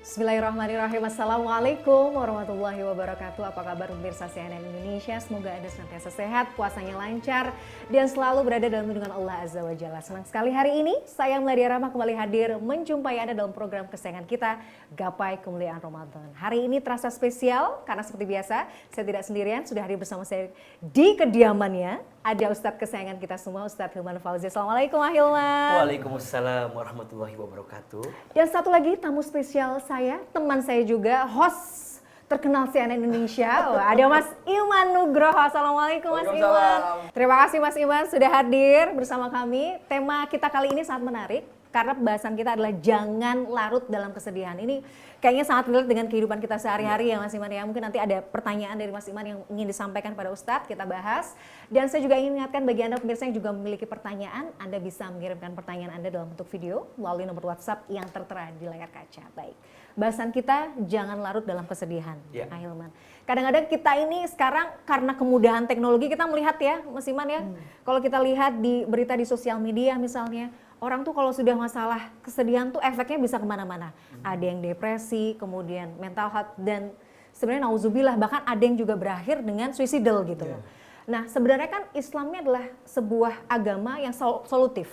Bismillahirrahmanirrahim. Assalamualaikum warahmatullahi wabarakatuh. Apa kabar pemirsa CNN Indonesia? Semoga Anda senantiasa sehat, puasanya lancar, dan selalu berada dalam lindungan Allah Azza wa Jalla. Senang sekali hari ini saya Meladia Rahma kembali hadir menjumpai Anda dalam program kesayangan kita, Gapai Kemuliaan Ramadan. Hari ini terasa spesial karena seperti biasa saya tidak sendirian, sudah hadir bersama saya di kediamannya. Ada Ustadz kesayangan kita semua, Ustadz Hilman Fauzi. Assalamualaikum Hilman. Waalaikumsalam warahmatullahi wabarakatuh. Dan satu lagi tamu spesial saya, teman saya juga, host terkenal CNN Indonesia. Wah, ada Mas Iman Nugroho. Assalamualaikum Mas Iman. Terima kasih Mas Iman sudah hadir bersama kami. Tema kita kali ini sangat menarik karena pembahasan kita adalah jangan larut dalam kesedihan. Ini kayaknya sangat relate dengan kehidupan kita sehari-hari ya Mas Iman ya. Mungkin nanti ada pertanyaan dari Mas Iman yang ingin disampaikan pada Ustadz, kita bahas. Dan saya juga ingin mengingatkan bagi Anda pemirsa yang juga memiliki pertanyaan, Anda bisa mengirimkan pertanyaan Anda dalam bentuk video melalui nomor WhatsApp yang tertera di layar kaca. Baik, bahasan kita jangan larut dalam kesedihan, Hilman. Kadang-kadang kita ini sekarang karena kemudahan teknologi kita melihat ya Mas Iman ya. Kalau kita lihat di berita di sosial media misalnya, orang tuh kalau sudah masalah kesedihan tuh efeknya bisa kemana-mana. Ada yang depresi, kemudian mental health, dan sebenarnya nauzubillah bahkan ada yang juga berakhir dengan suicidal gitu loh. Nah sebenarnya kan Islamnya adalah sebuah agama yang solutif.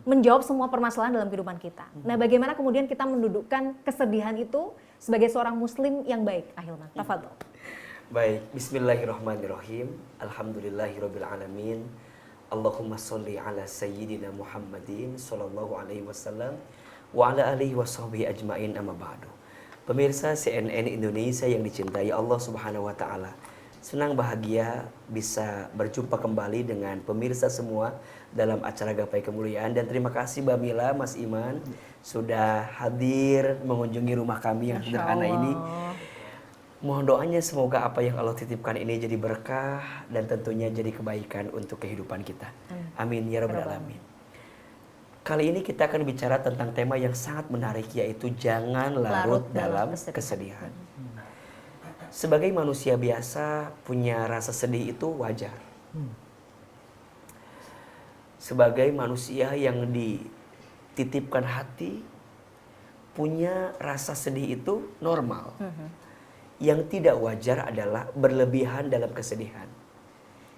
Menjawab semua permasalahan dalam kehidupan kita. Nah bagaimana kemudian kita mendudukkan kesedihan itu sebagai seorang muslim yang baik, Ahilman? Tafadhol. Baik, bismillahirrahmanirrahim. Alhamdulillahirabbil alamin. Allahumma sholli ala sayyidina Muhammadin sallallahu alaihi wasallam wa ala alihi washabihi ajmain, amma ba'du. Pemirsa CNN Indonesia yang dicintai Allah Subhanahu wa taala. Senang bahagia bisa berjumpa kembali dengan pemirsa semua dalam acara Gapai Kemuliaan, dan terima kasih Mbak Mila, Mas Iman sudah hadir mengunjungi rumah kami yang sederhana ini. Mohon doanya semoga apa yang Allah titipkan ini jadi berkah dan tentunya jadi kebaikan untuk kehidupan kita. Amin ya rabbal alamin. Kali ini kita akan bicara tentang tema yang sangat menarik, yaitu jangan larut dalam kesedihan. Sebagai manusia biasa, punya rasa sedih itu wajar. Sebagai manusia yang dititipkan hati, punya rasa sedih itu normal. Yang tidak wajar adalah berlebihan dalam kesedihan.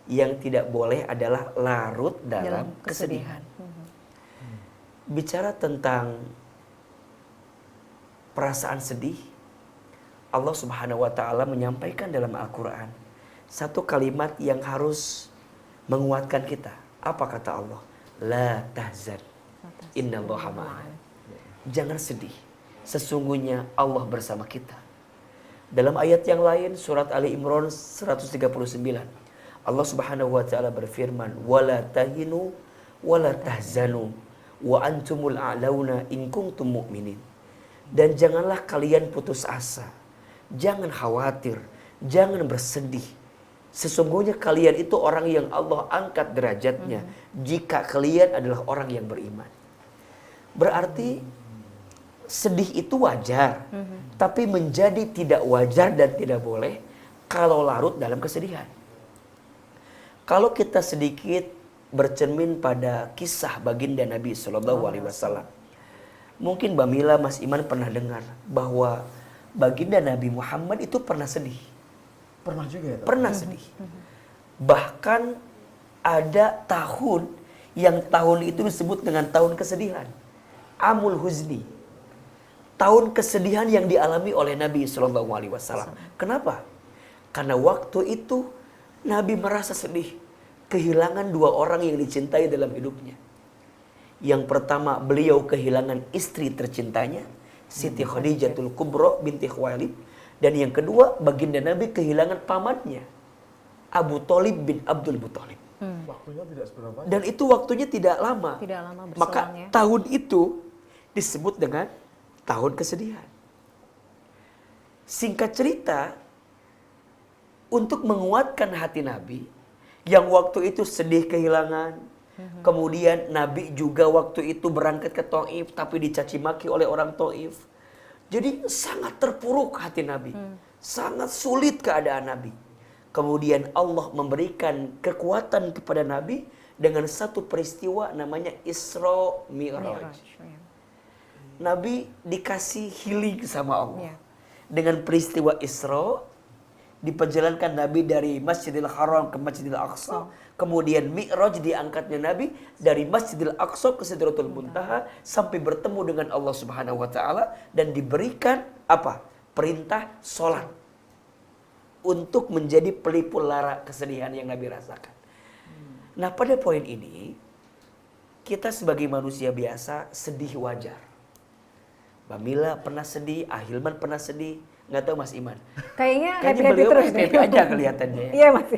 Yang tidak boleh adalah larut dalam kesedihan. Bicara tentang perasaan sedih, Allah Subhanahu wa taala menyampaikan dalam Al-Qur'an satu kalimat yang harus menguatkan kita. Apa kata Allah? La tahzan, innallaha ma'ana. Jangan sedih, sesungguhnya Allah bersama kita. Dalam ayat yang lain, surat Ali Imran 139, Allah Subhanahu wa taala berfirman, wala tahinu wala tahzanu wa antumul a'launa in kuntum mu'minin. Dan janganlah kalian putus asa, jangan khawatir, jangan bersedih. Sesungguhnya kalian itu orang yang Allah angkat derajatnya jika kalian adalah orang yang beriman. Berarti sedih itu wajar, tapi menjadi tidak wajar dan tidak boleh kalau larut dalam kesedihan. Kalau kita sedikit bercermin pada kisah baginda Nabi Sallallahu Alaihi Wasallam, mungkin Mbak Mila, Mas Iman pernah dengar bahwa baginda Nabi Muhammad itu pernah sedih. Pernah juga ya? Pernah sedih. Bahkan ada tahun yang tahun itu disebut dengan tahun kesedihan, Amul Huzni. Tahun kesedihan yang dialami oleh Nabi Sallallahu Alaihi Wasallam. Kenapa? Karena waktu itu Nabi merasa sedih, kehilangan dua orang yang dicintai dalam hidupnya. Yang pertama, beliau kehilangan istri tercintanya, Siti Khadijatul Kubra binti Khuwailid, dan yang kedua, baginda Nabi kehilangan pamannya, Abu Thalib bin Abdul Muthalib. Waktunya tidak seberapa. Dan itu waktunya tidak lama. Tidak lama berselang. Maka tahun itu disebut dengan tahun kesedihan. Singkat cerita, untuk menguatkan hati Nabi yang waktu itu sedih kehilangan, kemudian Nabi juga waktu itu berangkat ke Taif tapi dicaci maki oleh orang Taif. Jadi sangat terpuruk hati Nabi, sangat sulit keadaan Nabi. Kemudian Allah memberikan kekuatan kepada Nabi dengan satu peristiwa namanya Isra Mi'raj. Nabi dikasih healing sama Allah. Iya. Dengan peristiwa Isra, diperjalankan Nabi dari Masjidil Haram ke Masjidil Aqsa. Kemudian Mi'raj, diangkatnya Nabi dari Masjidil Aqsa ke Sidratul Muntaha sampai bertemu dengan Allah Subhanahu wa taala dan diberikan apa? Perintah salat. Untuk menjadi pelipur lara kesedihan yang Nabi rasakan. Nah, pada poin ini kita sebagai manusia biasa sedih wajar. Mbak Mila pernah sedih, Ahilman pernah sedih, nggak tahu Mas Iman. Kayaknya happy beliau terus happy aja kelihatannya. Ya. Iya Mas.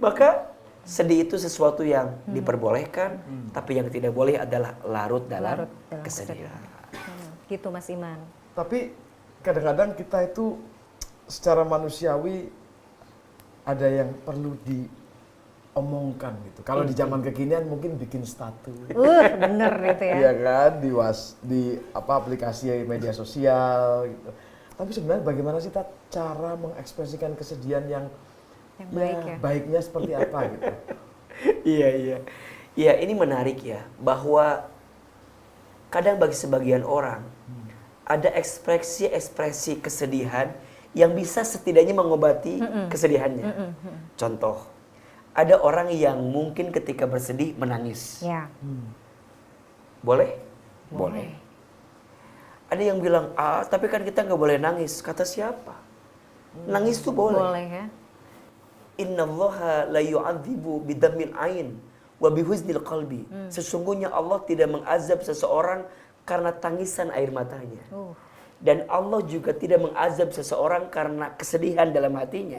Maka sedih itu sesuatu yang diperbolehkan, tapi yang tidak boleh adalah larut dalam kesedihan. Gitu Mas Iman. Tapi kadang-kadang kita itu secara manusiawi ada yang perlu diomongkan gitu. Kalau di zaman kekinian mungkin bikin status. Bener itu ya. Iya kan, di aplikasi media sosial gitu. Tapi sebenarnya bagaimana sih cara mengekspresikan kesedihan yang baik ya. Baiknya seperti apa gitu. Iya. Iya, ini menarik ya, bahwa kadang bagi sebagian orang ada ekspresi-ekspresi kesedihan yang bisa setidaknya mengobati kesedihannya. Contoh, ada orang yang mungkin ketika bersedih menangis. Ya. Boleh? Boleh. Ada yang bilang, tapi kan kita nggak boleh nangis. Kata siapa? Nangis tuh boleh. Boleh ya. Innallaha la yu'adzibu bidammil ain wa bihuznil qalbi. Sesungguhnya Allah tidak mengazab seseorang karena tangisan air matanya. Dan Allah juga tidak mengazab seseorang karena kesedihan dalam hatinya.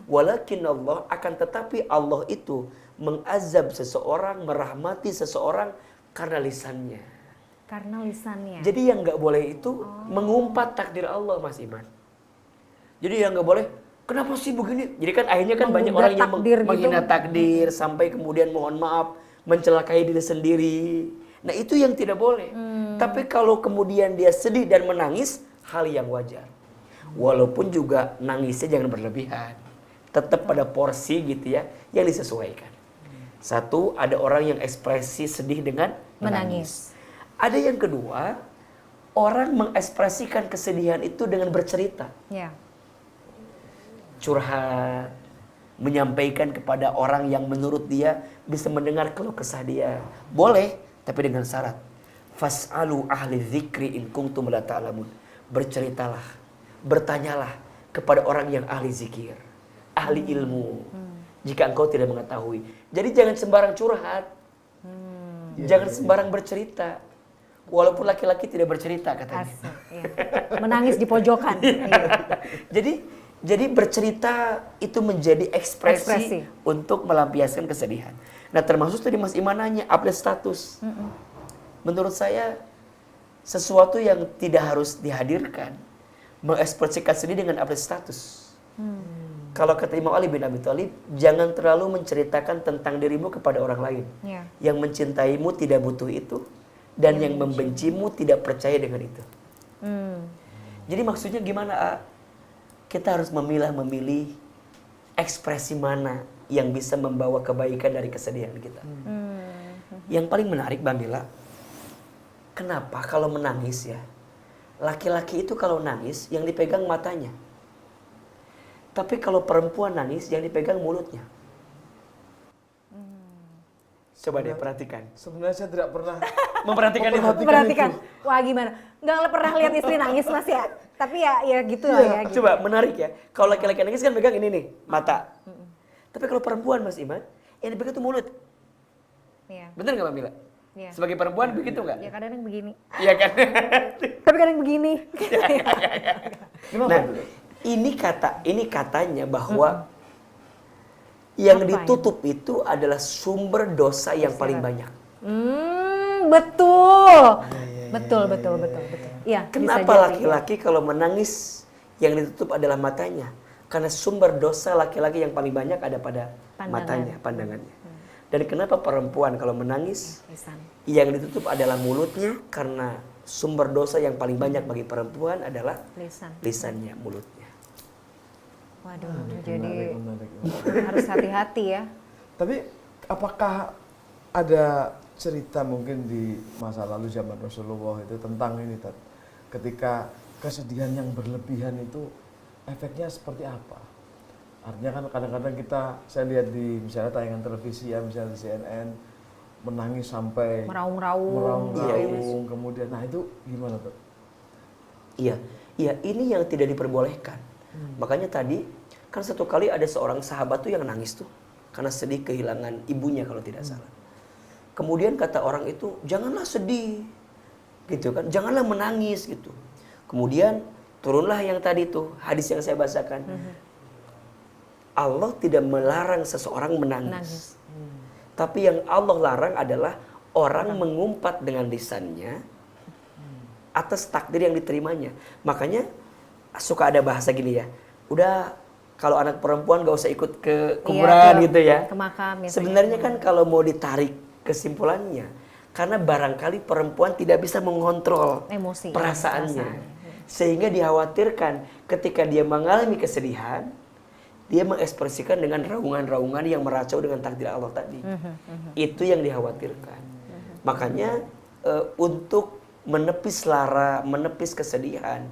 Walakin Allah, akan tetapi Allah itu mengazab seseorang, merahmati seseorang karena lisannya. Karena lisannya. Jadi yang nggak boleh itu mengumpat takdir Allah, Mas Iman. Jadi yang nggak boleh, kenapa sih begini? Jadi kan akhirnya kan banyak orang yang menghina takdir, sampai kemudian mohon maaf, mencelakai diri sendiri. Nah itu yang tidak boleh. Tapi kalau kemudian dia sedih dan menangis, hal yang wajar. Walaupun juga nangisnya jangan berlebihan. Tetap pada porsi gitu ya, yang disesuaikan. Satu, ada orang yang ekspresi sedih dengan menangis. Ada yang kedua, orang mengekspresikan kesedihan itu dengan bercerita. Ya. Curhat, menyampaikan kepada orang yang menurut dia bisa mendengar keluh kesah dia. Boleh, tapi dengan syarat. Fas'alu ahli dzikri in kuntum la ta'lamun. Berceritalah, bertanyalah kepada orang yang ahli zikir, ahli ilmu. Jika engkau tidak mengetahui. Jadi jangan sembarang curhat. Jangan sembarang bercerita. Walaupun laki-laki tidak bercerita katanya. Iya. Menangis di pojokan. Jadi bercerita itu menjadi ekspresi untuk melampiaskan kesedihan. Nah termasuk tadi Mas Iman nanya, update status. Menurut saya sesuatu yang tidak harus dihadirkan, mengekspresikan sedih dengan update status. Kalau kata Imam Ali bin Abi Thalib, jangan terlalu menceritakan tentang dirimu kepada orang lain. Yang mencintaimu tidak butuh itu, dan yang membencimu tidak percaya dengan itu. Jadi maksudnya gimana? Kita harus memilih ekspresi mana yang bisa membawa kebaikan dari kesedihan kita. Yang paling menarik Mbak Mila, kenapa kalau menangis ya, laki-laki itu kalau nangis yang dipegang matanya. Tapi kalau perempuan nangis yang dipegang mulutnya. Coba deh perhatikan. Sebenarnya saya tidak pernah memperhatikan itu. Memperhatikan. Wah gimana? Nggak pernah lihat istri nangis Mas ya? Tapi ya gitu lah ya. Gitu. Coba menarik ya. Kalau laki-laki nangis kan pegang ini nih, mata. Tapi kalau perempuan Mas Iman, yang dipegang itu mulut. Iya. Bener nggak Mbak Mila? Iya. Sebagai perempuan begitu nggak? Ya kadang begini. Iya kan? Tapi kadang begini. Nah, ini katanya bahwa yang ditutup itu adalah sumber dosa yang paling banyak. Betul. Betul. Iya. Kenapa laki-laki kalau menangis yang ditutup adalah matanya? Karena sumber dosa laki-laki yang paling banyak ada pada matanya, pandangannya. Dan kenapa perempuan kalau menangis yang ditutup adalah mulutnya? Karena sumber dosa yang paling banyak bagi perempuan adalah lisannya, mulutnya. Waduh, jadi harus hati-hati ya. Tapi apakah ada cerita mungkin di masa lalu zaman Rasulullah itu tentang ini, Tat. Ketika kesedihan yang berlebihan itu efeknya seperti apa? Artinya kan kadang-kadang saya lihat di misalnya tayangan televisi ya, misalnya di CNN, menangis sampai meraung-raung, kemudian, nah itu gimana tuh? Iya, ini yang tidak diperbolehkan. Makanya tadi kan satu kali ada seorang sahabat tuh yang nangis tuh karena sedih kehilangan ibunya kalau tidak salah. Kemudian kata orang itu, janganlah sedih, gitu kan, janganlah menangis gitu. Kemudian turunlah yang tadi tuh hadis yang saya bacakan. Allah tidak melarang seseorang menangis. Tapi yang Allah larang adalah orang mengumpat dengan lisannya atas takdir yang diterimanya. Makanya suka ada bahasa gini ya, udah kalau anak perempuan gak usah ikut ke kuburan gitu ya. Ke makam. Sebenarnya kan kalau mau ditarik kesimpulannya, karena barangkali perempuan tidak bisa mengontrol emosi, perasaannya. Sehingga dikhawatirkan ketika dia mengalami kesedihan, dia mengekspresikan dengan raungan-raungan yang meracau dengan takdir Allah tadi. Itu yang dikhawatirkan. Makanya untuk menepis lara, menepis kesedihan,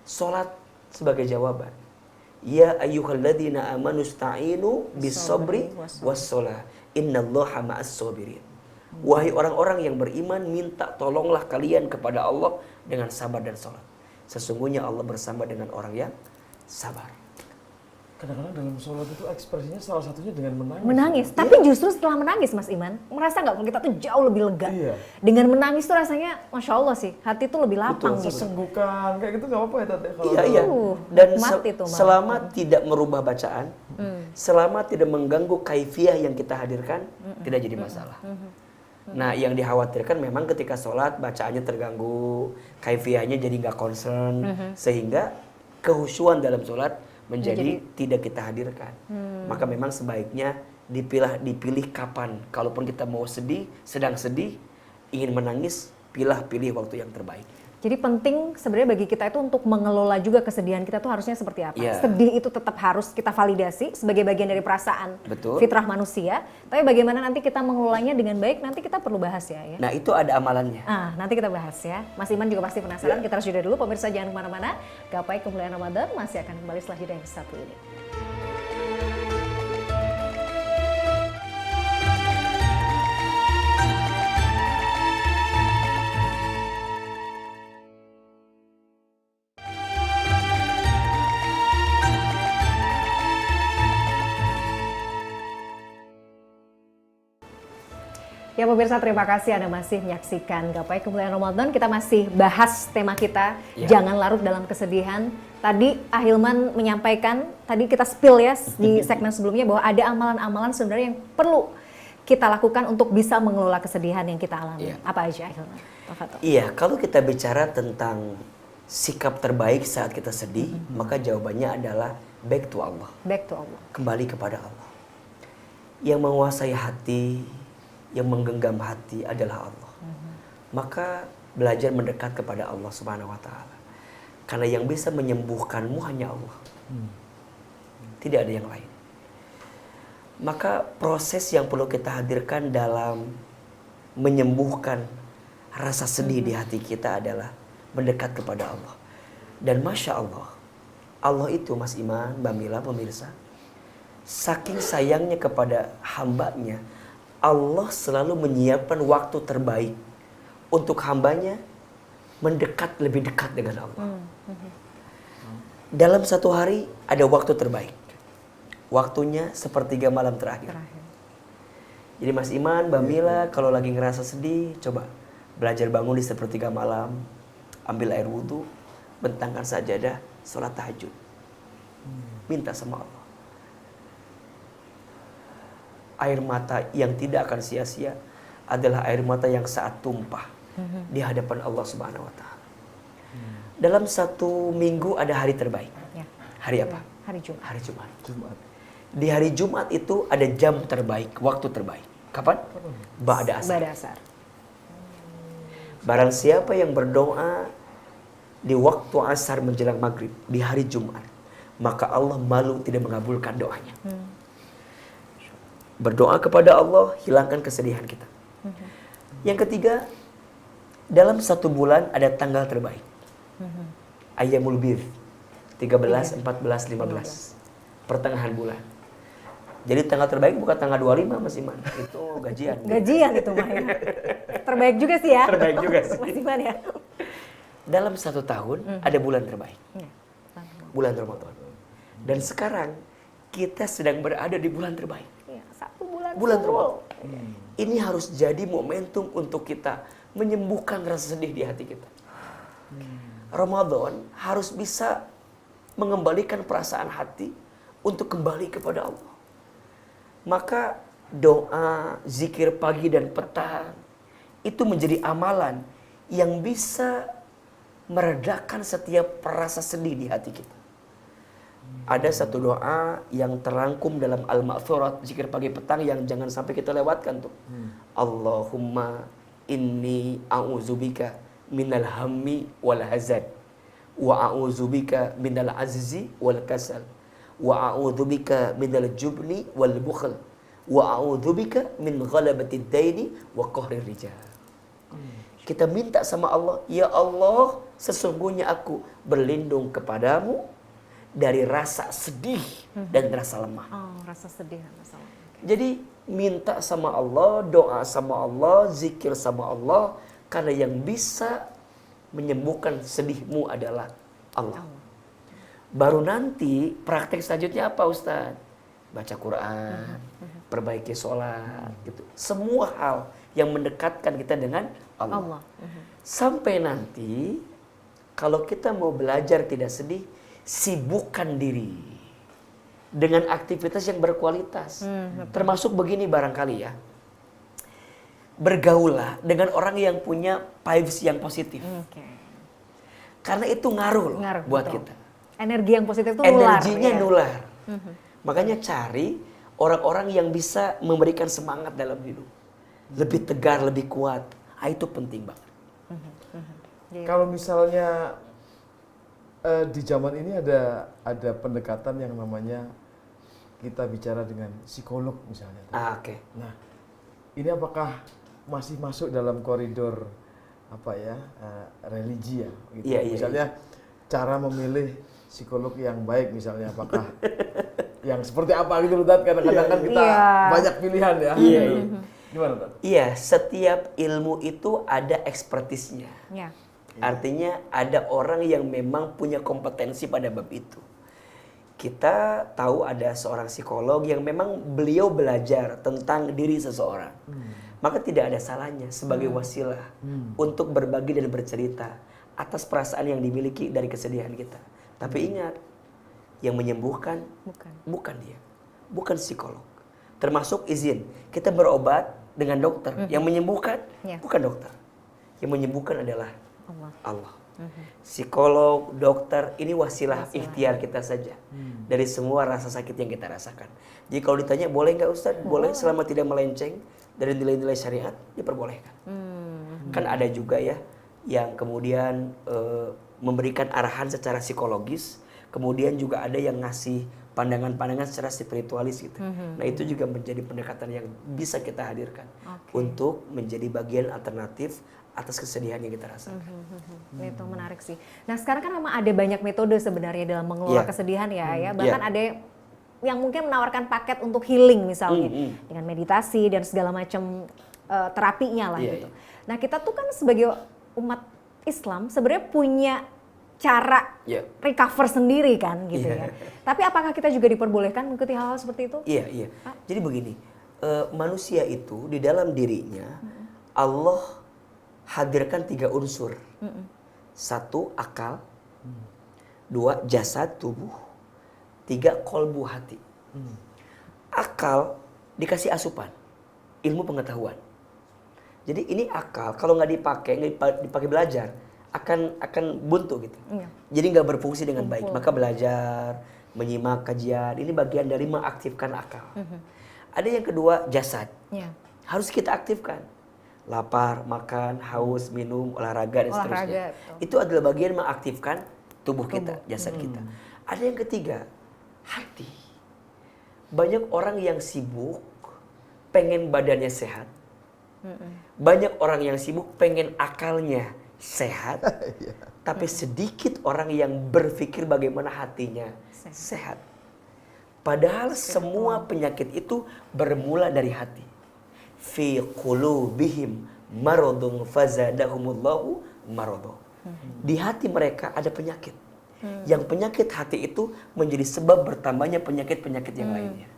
sholat sebagai jawaban. Ya ayyuhalladzina amanu sta'inu bis-sabri was-shalah. Innallaha ma'as-sabirin. Wahai orang-orang yang beriman, minta tolonglah kalian kepada Allah dengan sabar dan sholat. Sesungguhnya Allah bersama dengan orang yang sabar. Kadang-kadang dalam sholat itu ekspresinya salah satunya dengan menangis. Menangis, tapi justru setelah menangis Mas Iman, merasa nggak kalau kita tuh jauh lebih lega. Iya. Dengan menangis tuh rasanya, Masya Allah sih, hati tuh lebih lapang gitu. Sesenggukan, kayak gitu nggak apa-apa ya Tante? Iya. Dan itu, selama tidak merubah bacaan, selama tidak mengganggu kaifiyah yang kita hadirkan, tidak jadi masalah. Nah, yang dikhawatirkan memang ketika sholat bacaannya terganggu, kaifiyahnya jadi nggak concern, sehingga kehusyuan dalam sholat menjadi tidak kita hadirkan. Maka memang sebaiknya dipilih kapan. Kalaupun kita mau sedih, sedang sedih, ingin menangis, pilih waktu yang terbaik. Jadi penting sebenarnya bagi kita itu untuk mengelola juga kesedihan kita tuh harusnya seperti apa. Yeah. Sedih itu tetap harus kita validasi sebagai bagian dari perasaan. Betul. Fitrah manusia. Tapi bagaimana nanti kita mengelolanya dengan baik, nanti kita perlu bahas ya. Nah, itu ada amalannya. Nanti kita bahas ya. Mas Iman juga pasti penasaran. Kita harus jeda dulu. Pemirsa jangan kemana-mana. Gapai kemuliaan Ramadan masih akan kembali setelah jeda yang satu ini. Ya pemirsa, terima kasih Anda masih menyaksikan Gapai Kemuliaan Ramadan. Kita masih bahas tema kita, jangan larut dalam kesedihan. Tadi Ahilman menyampaikan, tadi kita spill ya di segmen sebelumnya bahwa ada amalan-amalan sebenarnya yang perlu kita lakukan untuk bisa mengelola kesedihan yang kita alami. Apa aja Ahilman? Iya, kalau kita bicara tentang sikap terbaik saat kita sedih, maka jawabannya adalah back to Allah. Back to Allah. Kembali kepada Allah. Yang menguasai hati, yang menggenggam hati adalah Allah. Maka belajar mendekat kepada Allah Subhanahu wa taala. Karena yang bisa menyembuhkanmu hanya Allah. Tidak ada yang lain. Maka proses yang perlu kita hadirkan dalam menyembuhkan rasa sedih di hati kita adalah mendekat kepada Allah. Dan Masya Allah, Allah itu Mas Iman, Mbak Mila, pemirsa, saking sayangnya kepada hambanya, Allah selalu menyiapkan waktu terbaik untuk hambanya mendekat lebih dekat dengan Allah. Dalam satu hari ada waktu terbaik. Waktunya sepertiga malam terakhir. Jadi Mas Iman, Mbak Mila, kalau lagi ngerasa sedih, coba belajar bangun di sepertiga malam, ambil air wudhu, bentangkan sajadah, sholat tahajud. Minta sama Allah. Air mata yang tidak akan sia-sia adalah air mata yang saat tumpah di hadapan Allah Subhanahu wa taala. Dalam satu minggu ada hari terbaik. Hari apa? Hari Jumat. Hari Jumat. Di hari Jumat itu ada jam terbaik, waktu terbaik. Kapan? Ba'da asar. Ba'da asar. Barang siapa yang berdoa di waktu asar menjelang maghrib di hari Jumat, maka Allah malu tidak mengabulkan doanya. Berdoa kepada Allah, hilangkan kesedihan kita. Yang ketiga, dalam 1 bulan ada tanggal terbaik. Ayyamul Bidh, 13, 14, 15. Pertengahan bulan. Jadi tanggal terbaik bukan tanggal 25 Mas Iman. Itu gajian. Gajian itu mah ya. Terbaik juga sih ya. Terbaik juga sih. Mas Iman ya. Dalam 1 tahun ada bulan terbaik. Bulan Ramadan. Dan sekarang kita sedang berada di bulan terbaik. Iya, 1 bulan. Bulan full. Ramadan. Ini harus jadi momentum untuk kita menyembuhkan rasa sedih di hati kita. Ramadan harus bisa mengembalikan perasaan hati untuk kembali kepada Allah. Maka doa, zikir pagi dan petang itu menjadi amalan yang bisa meredakan setiap rasa sedih di hati kita. Ada satu doa yang terangkum dalam Al-Ma'thurat, zikir pagi petang, yang jangan sampai kita lewatkan tuh. Allahumma inni a'udzubika minal hammi wal hazan wa a'udzubika minal azzi wal kasal wa a'udzubika minal jubni wal bukhl wa a'udzubika min ghalabatid daini wa qahrir rijal. Kita minta sama Allah, ya Allah, sesungguhnya aku berlindung kepadamu dari rasa sedih dan rasa lemah. Oh, rasa sedih dan rasa lemah. Jadi minta sama Allah, doa sama Allah, zikir sama Allah, karena yang bisa menyembuhkan sedihmu adalah Allah. Baru nanti praktek selanjutnya apa Ustaz? Baca Quran, perbaiki sholat, gitu. Semua hal yang mendekatkan kita dengan Allah. Sampai nanti kalau kita mau belajar tidak sedih, sibukkan diri dengan aktivitas yang berkualitas. Termasuk begini barangkali ya. Bergaullah dengan orang yang punya vibes yang positif. Karena itu ngaruh loh buat betul. kita. Energi yang positif itu nular. Energinya ya? nular. Makanya cari orang-orang yang bisa memberikan semangat dalam hidup. Lebih tegar, lebih kuat. Itu penting banget. Kalau misalnya di zaman ini ada pendekatan yang namanya kita bicara dengan psikolog misalnya. Oke. Nah, ini apakah masih masuk dalam koridor religi ya? Gitu. Iya, Misalnya cara memilih psikolog yang baik misalnya apakah yang seperti apa gitu loh, Tat? Kadang-kadang kan kita banyak pilihan ya. Iya. Gimana, Tat? Iya, setiap ilmu itu ada ekspertisnya. Ya. Artinya ada orang yang memang punya kompetensi pada bab itu. Kita tahu ada seorang psikolog yang memang beliau belajar tentang diri seseorang. Maka tidak ada salahnya sebagai wasilah untuk berbagi dan bercerita atas perasaan yang dimiliki dari kesedihan kita. Tapi ingat, yang menyembuhkan bukan dia, bukan psikolog. Termasuk izin, kita berobat dengan dokter. Yang menyembuhkan bukan dokter. Yang menyembuhkan adalah Allah. Psikolog, dokter, ini wasilah ikhtiar kita saja dari semua rasa sakit yang kita rasakan. Jadi kalau ditanya boleh nggak Ustaz? Boleh, selama tidak melenceng dari nilai-nilai syariat, diperbolehkan. Kan ada juga ya yang kemudian memberikan arahan secara psikologis, kemudian juga ada yang ngasih pandangan-pandangan secara spiritualis gitu. Nah itu juga menjadi pendekatan yang bisa kita hadirkan untuk menjadi bagian alternatif atas kesedihan yang kita rasakan. Itu menarik sih. Nah sekarang kan memang ada banyak metode sebenarnya dalam mengelola kesedihan ya. Bahkan ada yang mungkin menawarkan paket untuk healing misalnya dengan meditasi dan segala macam terapinya lah gitu. Nah kita tuh kan sebagai umat Islam sebenarnya punya cara recover sendiri kan gitu ya. Tapi apakah kita juga diperbolehkan mengikuti hal-hal seperti itu? Iya. Jadi begini, manusia itu di dalam dirinya Allah hadirkan 3 unsur. 1 akal, 2 jasad tubuh, 3 kolbu hati. Akal dikasih asupan, ilmu pengetahuan. Jadi ini akal kalau nggak dipakai belajar akan buntu gitu. Jadi nggak berfungsi dengan baik. Maka belajar, menyimak kajian, ini bagian dari mengaktifkan akal. Ada yang kedua jasad, harus kita aktifkan. Lapar, makan, haus, minum, olahraga dan seterusnya. Itu adalah bagian mengaktifkan tubuh kita, jasad kita. Ada yang ketiga, hati. Banyak orang yang sibuk, pengen badannya sehat, Banyak orang yang sibuk pengen akalnya sehat, tapi sedikit orang yang berpikir bagaimana hatinya sehat. Padahal semua penyakit itu bermula dari hati. Fi qulubihim maradun fazadahumullahu maradu. Di hati mereka ada penyakit. Yang penyakit hati itu menjadi sebab bertambahnya penyakit-penyakit yang lainnya.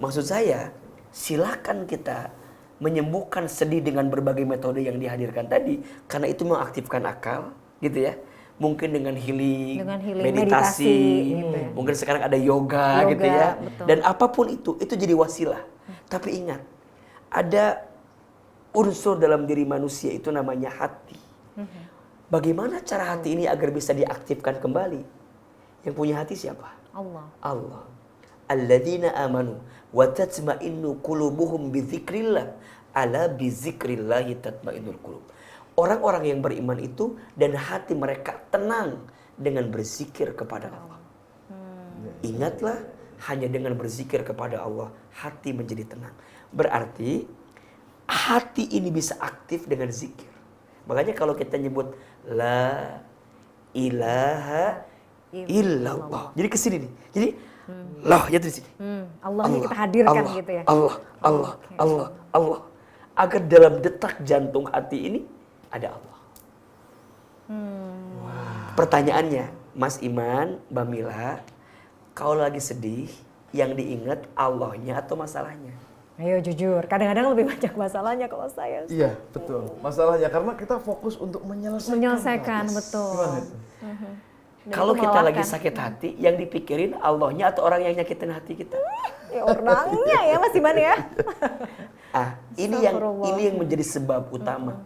Maksud saya, silakan kita menyembuhkan sedih dengan berbagai metode yang dihadirkan tadi, karena itu mengaktifkan akal, gitu ya. Mungkin dengan healing, meditasi, gitu ya. mungkin sekarang ada yoga gitu ya. Betul. Dan apapun itu jadi wasilah. Tapi ingat, ada unsur dalam diri manusia itu namanya hati. Bagaimana cara hati ini agar bisa diaktifkan kembali? Yang punya hati siapa? Allah. Alladzina amanu wa tatma'innu qulubuhum bidzikrillah. Ala bidzikrillahi tatma'innul qulub. Orang-orang yang beriman itu dan hati mereka tenang dengan berzikir kepada Allah. Ingatlah, hanya dengan berzikir kepada Allah hati menjadi tenang. Berarti hati ini bisa aktif dengan zikir. Makanya kalau kita nyebut la ilaha illallah. Jadi kesini nih. Jadi loh ya di sini. Allahnya kita hadirkan gitu ya. Allah. Agar dalam detak jantung hati ini ada Allah. Pertanyaannya, Mas Iman, Mbak Mila, kalau lagi sedih, yang diingat Allahnya atau masalahnya? Ayo jujur, kadang-kadang lebih banyak masalahnya kalau saya. Iya, betul. Masalahnya karena kita fokus untuk menyelesaikan. Betul. Gimana itu? Kalau kita lagi sakit hati, yang dipikirin Allahnya atau orang yang nyakitin hati kita? Ya orangnya ya Mas Iman ya. Ini yang menjadi sebab utama.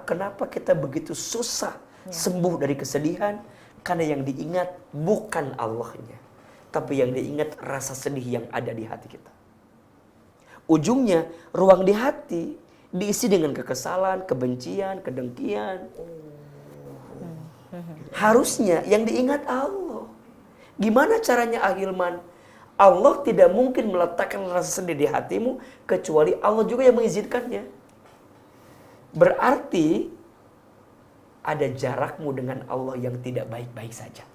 Kenapa kita begitu susah sembuh dari kesedihan? Karena yang diingat bukan Allahnya, tapi yang diingat rasa sedih yang ada di hati kita. Ujungnya ruang di hati diisi dengan kekesalan, kebencian, kedengkian. Harusnya yang diingat Allah. Gimana caranya Ahilman? Allah tidak mungkin meletakkan rasa sedih di hatimu kecuali Allah juga yang mengizinkannya. Berarti ada jarakmu dengan Allah yang tidak baik-baik saja.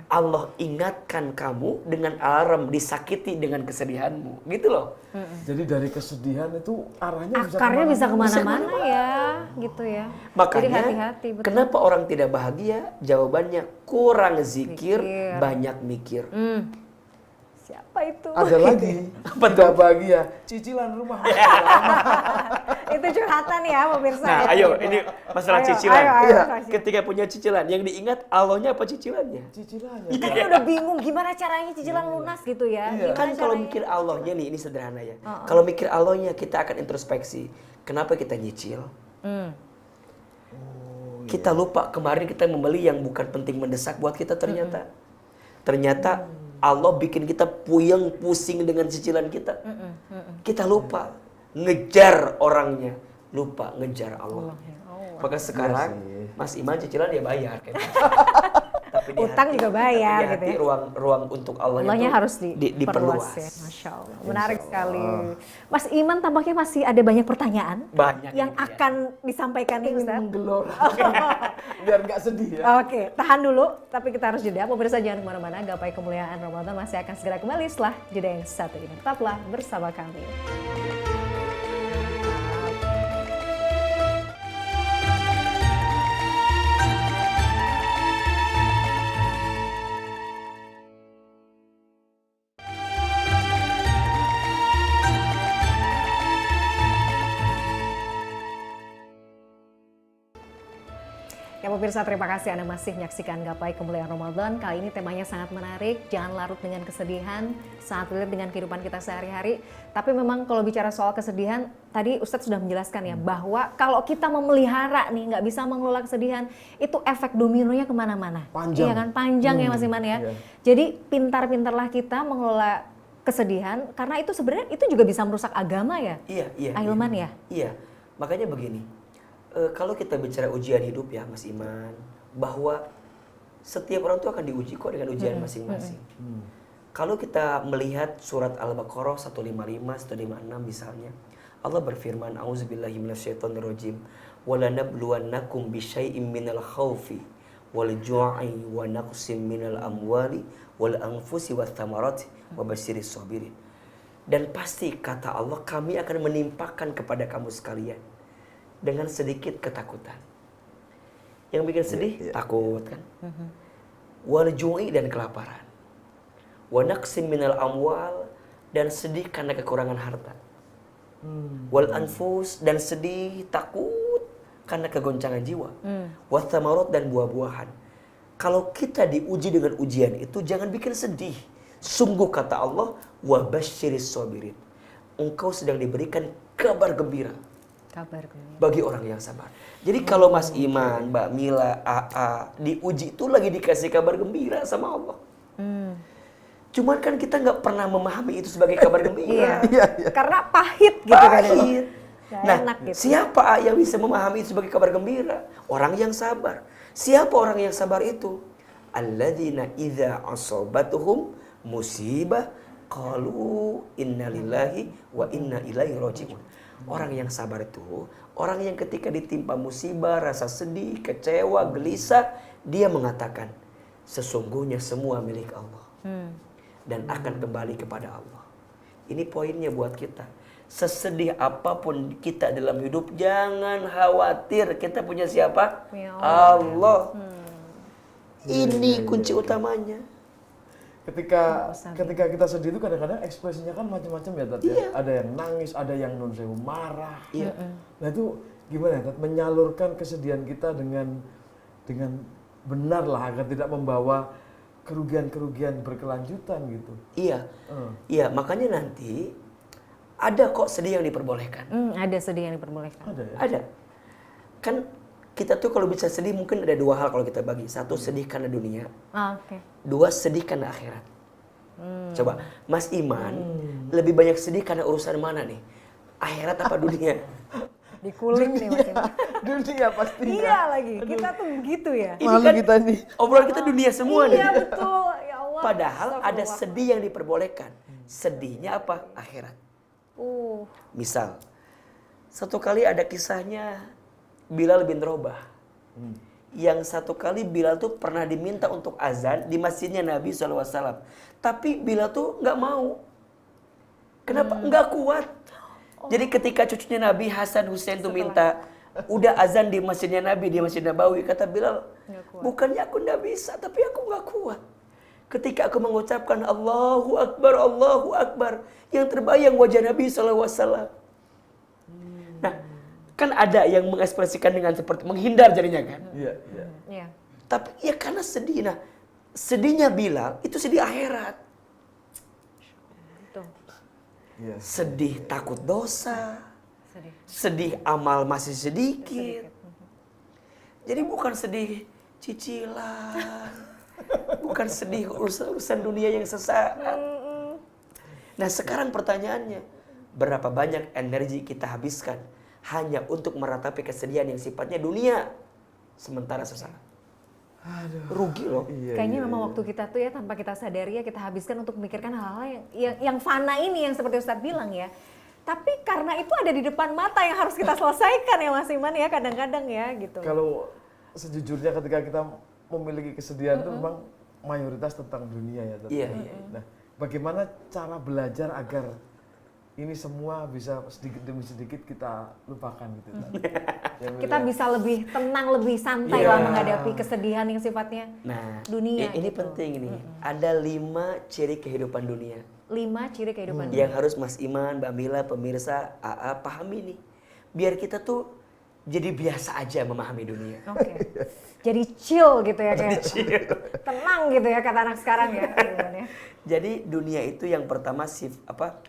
Allah ingatkan kamu dengan alarm disakiti dengan kesedihanmu, gitu loh. Jadi dari kesedihan itu arahnya akarnya bisa kemana-mana ya, gitu ya. Makanya jadi hati-hati. Betul. Kenapa orang tidak bahagia? Jawabannya kurang zikir, banyak mikir. Siapa itu? Ada lagi, tidak bahagia, cicilan rumah. Itu curhatan ya pemirsa. Nah, ayo ini masalah cicilan. Ayo. Ketika punya cicilan, yang diingat Allahnya apa cicilannya? Cicilannya. Kan udah bingung gimana caranya cicilan lunas gitu ya. Iya. Kan kalau mikir Allahnya nih, ini sederhana ya. Kalau mikir Allahnya kita akan introspeksi. Kenapa kita nyicil? Kita lupa kemarin kita membeli yang bukan penting mendesak buat kita ternyata. Ternyata Allah bikin kita puyeng pusing dengan cicilan kita. Kita lupa ngejar orangnya, lupa ngejar Allah. Maka sekarang Mas Iman cicilan dia bayar kayak gitu. Tapi utang juga bayar di hati, gitu ya. ruang untuk Allahnya Allahnya harus diperluas. Ya. Masya Allah. Menarik sekali. Mas Iman tampaknya masih ada banyak pertanyaan yang akan disampaikan nih Ustaz. Menggelora. Biar nggak sedih ya. Oke, tahan dulu. Tapi kita harus jeda. Pemirsa jangan kemana-mana. Gapai kemuliaan Ramadan masih akan segera kembali setelah jeda yang satu ini. Tetaplah bersama kami. Ya pemirsa, terima kasih Anda masih menyaksikan Gapai Kemuliaan Ramadan. Kali ini temanya sangat menarik, jangan larut dengan kesedihan, sangat relate dengan kehidupan kita sehari-hari. Tapi memang kalau bicara soal kesedihan, tadi Ustadz sudah menjelaskan ya, bahwa kalau kita memelihara nih, nggak bisa mengelola kesedihan, itu efek dominonya kemana-mana. Panjang. Iya kan, panjang ya Mas Iman ya. Iya. Jadi pintar-pintarlah kita mengelola kesedihan, karena itu sebenarnya itu juga bisa merusak agama ya. Iya. Ahilman ya. Iya, makanya begini. Kalau kita bicara ujian hidup ya Mas Iman, bahwa setiap orang itu akan diuji kok dengan ujian masing-masing. Kalau kita melihat surat Al-Baqarah 155, 156 misalnya, Allah berfirman, A'udzubillahi minasyaitonirrajim. Walanabluwannakum bisyai'im minal khaufi wal ju'i wa naqsim minal amwali wal anfusi wath thamarati wa basyiris sabirin. Dan pasti kata Allah, kami akan menimpakan kepada kamu sekalian dengan sedikit ketakutan. Yang bikin sedih takut kan? Wal ju'i dan kelaparan. Wa naqsim minal amwal dan sedih karena kekurangan harta. Wal anfus dan sedih, takut karena kegoncangan jiwa. Wath thamarot dan buah-buahan. Kalau kita diuji dengan ujian itu jangan bikin sedih. Sungguh kata Allah, wa basyiris sabirin. Engkau sedang diberikan kabar gembira. Kabar gembira Bagi orang yang sabar. Jadi kalau Mas Iman, Mbak Mila, AA diuji itu lagi dikasih kabar gembira sama Allah. Cuman kan kita nggak pernah memahami itu sebagai kabar gembira. Karena pahit gitu kan. Pahit. Nah, enak gitu. siapa yang bisa memahami itu sebagai kabar gembira? Orang yang sabar. Siapa orang yang sabar itu? Alladzina idza asabatuhum musibah qalu innalillahi wa inna ilaihi raji'un. Orang yang sabar itu orang yang ketika ditimpa musibah, rasa sedih, kecewa, gelisah, dia mengatakan, sesungguhnya semua milik Allah. Dan akan kembali kepada Allah. Ini poinnya buat kita. Sesedih apapun kita dalam hidup, jangan khawatir. Kita punya siapa? Punya Allah. Ini kunci utamanya. Ketika kita sedih itu kadang-kadang ekspresinya kan macam-macam ya, Tat. Ada yang nangis, ada yang non sewu marah. Nah itu gimana, Tat? Menyalurkan kesedihan kita dengan benar lah, agar tidak membawa kerugian-kerugian berkelanjutan gitu. Iya, makanya nanti ada kok sedih yang diperbolehkan. Ada sedih yang diperbolehkan. Ada ya? Ada. Kan kita tuh kalau bisa sedih mungkin ada dua hal kalau kita bagi. Satu, sedih karena dunia. Oke. Dua, sedih karena akhirat. Coba, Mas Iman lebih banyak sedih karena urusan mana nih? Akhirat apa dunia? Dikulik nih Mas Iman. Dunia pastinya. Iya lagi, kita tuh begitu ya. Malu kita nih. Obrolan kita dunia semua nih. Iya betul, ya Allah. Padahal ada sedih yang diperbolehkan. Sedihnya apa? Akhirat. Misal, satu kali ada kisahnya Bilal bin Rabah. Yang satu kali Bilal tuh pernah diminta untuk azan di masjidnya Nabi SAW. Tapi Bilal tuh nggak mau. Kenapa? Nggak kuat. Jadi ketika cucunya Nabi Hasan Hussein tuh minta, udah azan di masjidnya Nabi, di Masjid Nabawi, kata Bilal, bukannya aku nggak bisa, tapi aku nggak kuat. Ketika aku mengucapkan Allahu Akbar, yang terbayang wajah Nabi SAW. Nah, kan ada yang mengekspresikan dengan seperti menghindar jadinya kan. Iya. Tapi ya karena sedih. Nah, sedihnya Bilal itu sedih akhirat. Sedih takut dosa. Sedih amal masih sedikit. Jadi bukan sedih cicilan. Bukan sedih urusan dunia yang sesaat. Nah sekarang pertanyaannya, berapa banyak energi kita habiskan hanya untuk meratapi kesedihan yang sifatnya dunia, sementara sesaat. Rugi loh. Kayaknya memang waktu kita tuh ya tanpa kita sadari ya kita habiskan untuk memikirkan hal-hal yang fana ini, yang seperti Ustadz bilang ya. Tapi karena itu ada di depan mata yang harus kita selesaikan ya Mas Iman ya, kadang-kadang ya gitu. Kalau sejujurnya ketika kita memiliki kesedihan itu memang mayoritas tentang dunia ya. Iya. Nah, bagaimana cara belajar agar ini semua bisa sedikit demi sedikit kita lupakan gitu. Kita bisa lebih tenang, lebih santai lah menghadapi kesedihan yang sifatnya dunia. Ini gitu. penting nih. Ada 5 ciri kehidupan dunia. 5 ciri kehidupan dunia. Yang harus Mas Iman, Mbak Mila, pemirsa, AA pahami nih. Biar kita tuh jadi biasa aja memahami dunia. Oke. Jadi chill gitu ya, kayak tenang gitu ya kata anak sekarang ya. Jadi dunia itu yang pertama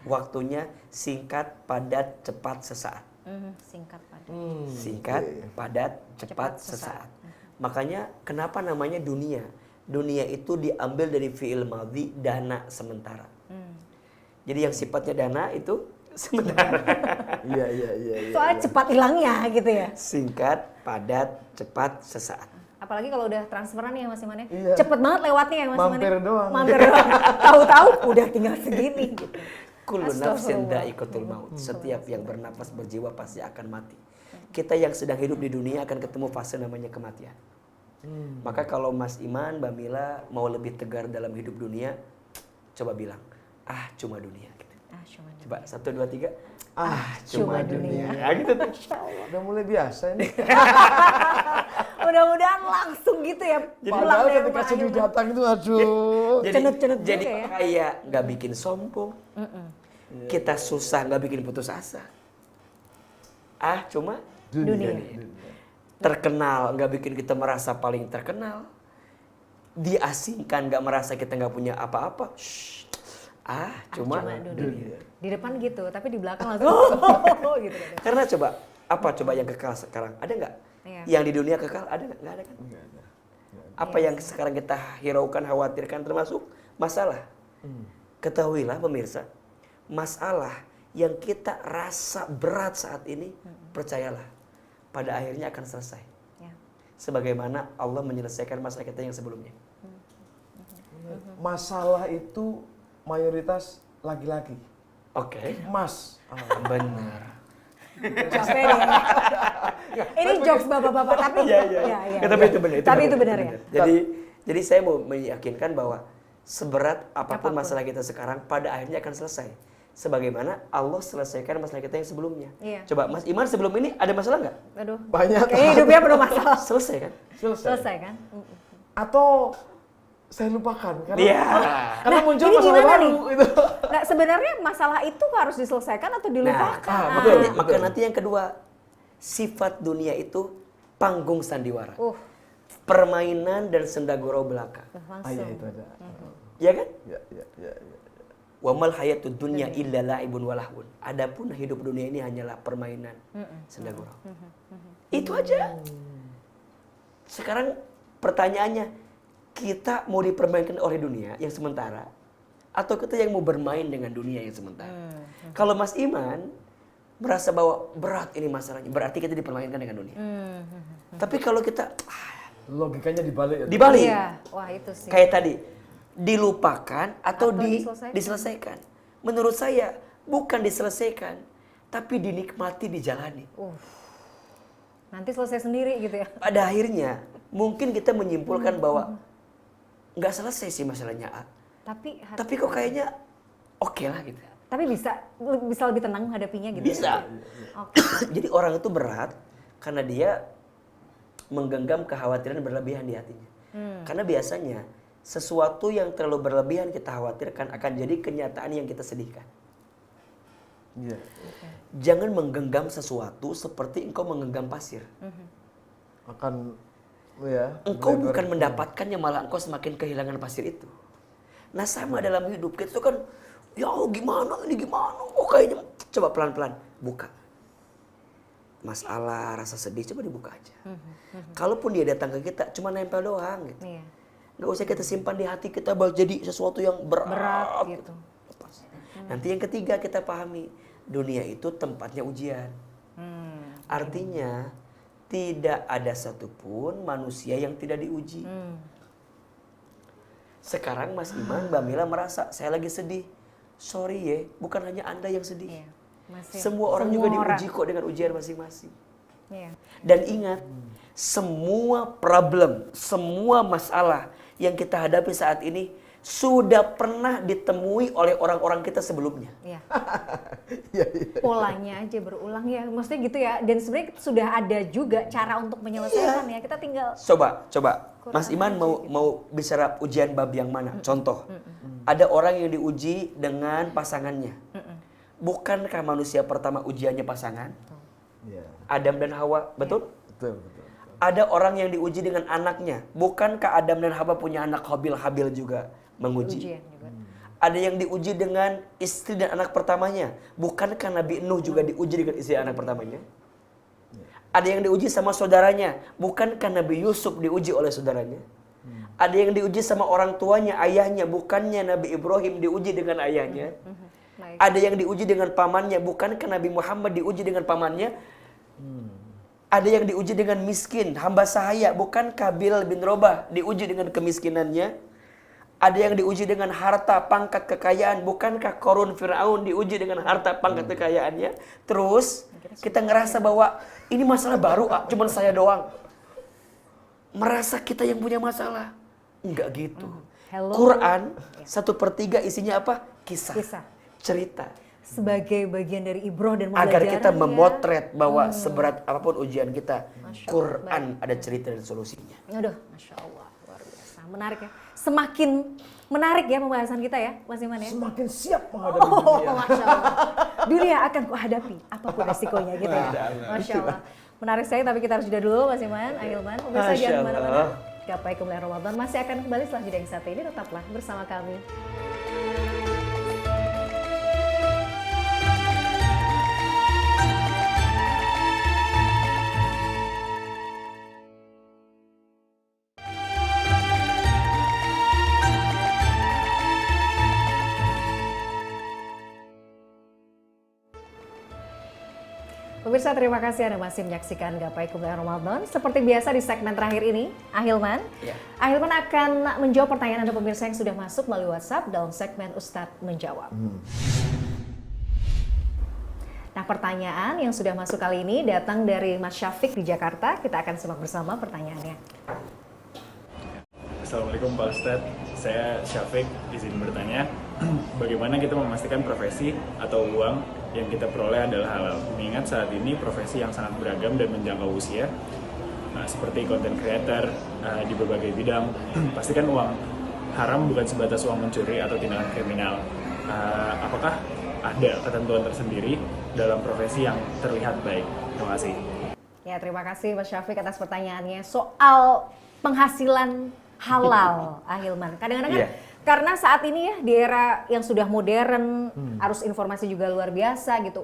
waktunya singkat, padat, cepat, sesaat. Singkat, padat. Singkat, padat, cepat, sesaat. Makanya kenapa namanya dunia? Dunia itu diambil dari fi'il madhi, dana, sementara. Jadi yang sifatnya dana itu sementara. Iya. Soalnya cepat hilangnya gitu ya. Singkat, padat, cepat, sesaat. Apalagi kalau udah transferan ya Mas Iman ya. Iya. Cepet banget lewatnya ya Mas Iman. Mampir doang. Mampir doang. Tahu-tahu udah tinggal segini gitu. Kullu nafsin Astagfirullah. dha'iqatul maut. Setiap yang bernafas berjiwa pasti akan mati. Kita yang sedang hidup di dunia akan ketemu fase namanya kematian. Maka kalau Mas Iman, Mbak Mila mau lebih tegar dalam hidup dunia, coba bilang, cuma dunia. Gitu. Cuma dunia. Coba 1, 2, 3. Cuma dunia. Ya, gitu tuh. Udah mulai biasa ini. Mudah-mudahan langsung gitu ya. Padahal dari ketika rumah sedih Ahilman. datang itu aduh. Cenut-cenut jadi juga ya. kaya nggak bikin sombong. Kita susah nggak bikin putus asa. Cuma Dunia. terkenal nggak bikin kita merasa paling terkenal. Diasingkan nggak merasa kita nggak punya apa-apa. Cuma dunia. Di depan gitu, tapi di belakang langsung gitu. Karena coba yang kekal sekarang ada nggak? Iya. Yang di dunia kekal ada nggak? Nggak ada kan? Nggak ada. Apa yang sekarang kita hiraukan, khawatirkan termasuk masalah. Ketahuilah pemirsa, masalah yang kita rasa berat saat ini, percayalah, pada akhirnya akan selesai. Ya. Sebagaimana Allah menyelesaikan masalah kita yang sebelumnya. Masalah itu mayoritas laki-laki. Oke. Mas. Benar. Capek deh. Ini jokes bapak-bapak tapi Ya, tapi itu benar. Tapi itu benar ya. Jadi saya mau meyakinkan bahwa seberat apapun masalah kita sekarang, pada akhirnya akan selesai. Sebagaimana Allah selesaikan masalah kita yang sebelumnya. Iya. Coba Mas Iman sebelum ini ada masalah nggak? Aduh. Banyak. Kayaknya hidupnya penuh masalah. Selesai kan? Selesai kan? Atau saya lupakan karena Iya. karena muncul ini masalah gimana baru nih? itu. Nah, sebenarnya masalah itu harus diselesaikan atau dilupakan? Betul. betul. Maka nanti yang kedua, sifat dunia itu panggung sandiwara. Permainan dan senda gurau belaka. Langsung. Iya itu ada. Ya kan? Ya. Wa mal hayatud dunya illa la'ibun wa lahwun. Adapun hidup dunia ini hanyalah permainan, senda gurau. Itu aja. Sekarang pertanyaannya, kita mau dipermainkan oleh dunia yang sementara atau kita yang mau bermain dengan dunia yang sementara? Kalau Mas Iman merasa bahwa berat ini masalahnya, berarti kita dipermainkan dengan dunia. Tapi kalau kita Logikanya dibalik ya. dibalik, Iya. Wah, itu sih. kayak tadi, dilupakan atau diselesaikan. diselesaikan. Menurut saya bukan diselesaikan, tapi dinikmati, dijalani. Nanti selesai sendiri gitu ya. Pada akhirnya mungkin kita menyimpulkan bahwa nggak selesai sih masalahnya A. Tapi kok kayaknya oke lah gitu. Tapi bisa lebih tenang menghadapinya gitu. Bisa. Oke. Jadi orang itu berat karena dia menggenggam kekhawatiran berlebihan di hatinya. Karena biasanya sesuatu yang terlalu berlebihan kita khawatirkan akan jadi kenyataan yang kita sedihkan. Iya. Jangan menggenggam sesuatu seperti engkau menggenggam pasir. Akan ya. Engkau bukan mendapatkannya, malah engkau semakin kehilangan pasir itu. Nah sama dalam hidup kita itu kan, ya Allah gimana ini gimana? Kayaknya coba pelan-pelan buka. Masalah, rasa sedih coba dibuka aja. Kalaupun dia datang ke kita cuma nempel doang gitu. Iya. Nggak usah kita simpan di hati kita jadi sesuatu yang berat gitu. Lepas. Nanti yang ketiga kita pahami, dunia itu tempatnya ujian. Artinya tidak ada satupun manusia yang tidak diuji. Sekarang Mas Iman, Mbak Mila merasa saya lagi sedih. Sorry ya, bukan hanya Anda yang sedih. Iya. Semua orang juga diuji kok dengan ujian masing-masing. Iya. Dan ingat, semua problem, semua masalah yang kita hadapi saat ini sudah pernah ditemui oleh orang-orang kita sebelumnya. Iya. Iya. Polanya aja berulang ya. Maksudnya gitu ya. Dan sebenarnya sudah ada juga cara untuk menyelesaikan ya. Kita tinggal Coba. Mas Iman mau bicara ujian bab yang mana? Contoh. Ada orang yang diuji dengan pasangannya. Bukankah manusia pertama ujiannya pasangan? Iya. Adam dan Hawa, betul? Betul. Ada orang yang diuji dengan anaknya. Bukankah Adam dan Hawa punya anak Habil juga menguji? ujian juga. Ada yang diuji dengan istri dan anak pertamanya. Bukankah Nabi Nuh juga diuji dengan istri dan anak pertamanya? Ada yang diuji sama saudaranya. Bukankah Nabi Yusuf diuji oleh saudaranya? Ada yang diuji sama orang tuanya, ayahnya. Bukannya Nabi Ibrahim diuji dengan ayahnya? Baik. Ada yang diuji dengan pamannya. Bukankah Nabi Muhammad diuji dengan pamannya? Ada yang diuji dengan miskin, hamba sahaya. Bukankah Bilal bin Rabah diuji dengan kemiskinannya? Ada yang diuji dengan harta, pangkat, kekayaan. Bukankah Qarun Fir'aun diuji dengan harta, pangkat, kekayaannya? Terus kita ngerasa bahwa ini masalah baru, cuman saya doang. Merasa kita yang punya masalah. Enggak gitu. Hello. Quran 1/3 isinya apa? Kisah. Cerita. Sebagai bagian dari ibroh dan Agar pembelajaran kita ya. memotret bahwa seberat apapun ujian kita, Masya Allah. Quran ada cerita dan solusinya. Aduh, Masya Allah, luar biasa. Menarik ya. Semakin menarik ya pembahasan kita ya, Mas Iman ya. Semakin siap menghadapi dunia. Masya Allah. Dunia akan kuhadapi, apapun resikonya gitu ya. Masya Allah. Menarik sekali, tapi kita harus jeda dulu Mas Iman, Ahilman. Pemirsa Masya jangan kemana-mana. Allah. Gapai Kemuliaan Ramadan masih akan kembali setelah jeda yang satu ini. Tetaplah bersama kami. Pemirsa, terima kasih Anda masih menyaksikan Gapai Kemuliaan Ramadan. Seperti biasa di segmen terakhir ini, Ahilman. Ya. Ahilman akan menjawab pertanyaan Anda pemirsa yang sudah masuk melalui WhatsApp dalam segmen Ustadz Menjawab. Nah, pertanyaan yang sudah masuk kali ini datang dari Mas Syafiq di Jakarta. Kita akan simak bersama pertanyaannya. Assalamualaikum Pak Ustadz, saya Syafiq, izin bertanya, bagaimana kita memastikan profesi atau uang yang kita peroleh adalah halal? Mengingat saat ini profesi yang sangat beragam dan menjangkau usia, seperti content creator di berbagai bidang, pastikan uang haram bukan sebatas uang mencuri atau tindakan kriminal. Apakah ada ketentuan tersendiri dalam profesi yang terlihat baik? Terima kasih. Ya, terima kasih Mas Syafiq atas pertanyaannya. Soal penghasilan halal, Ahilman. Kadang-kadang kan karena saat ini ya di era yang sudah modern, arus informasi juga luar biasa gitu.